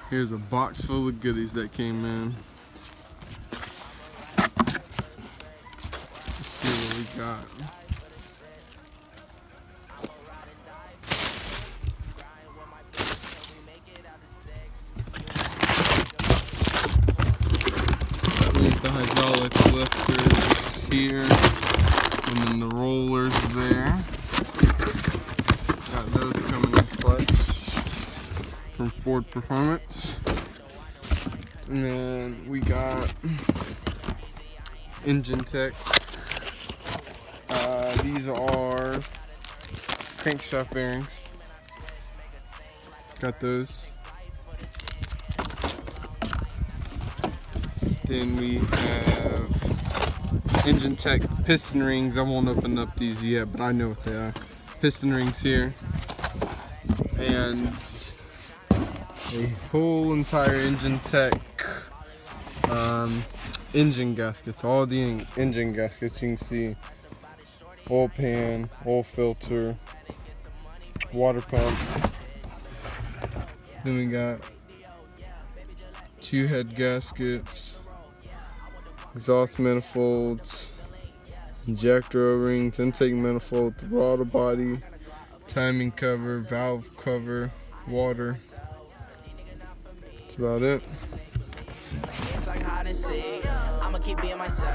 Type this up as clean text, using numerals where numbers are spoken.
Here's a box full of goodies that came in. Let's see what we got. We have the hydraulic lifters here, and then the rollers there. Got those coming in clutch from Ford Performance. And then we got engine tech. These are crankshaft bearings. Got those. Then we have engine tech piston rings. I won't open up these yet, but I know what they are. Piston rings here. And a whole entire engine tech engine gaskets. All the engine gaskets you can see. Oil pan, oil filter, water pump. Then we got 2 head gaskets, exhaust manifolds, injector O-rings, intake manifold, throttle body, timing cover, valve cover, water. That's about it. I'ma keep being myself.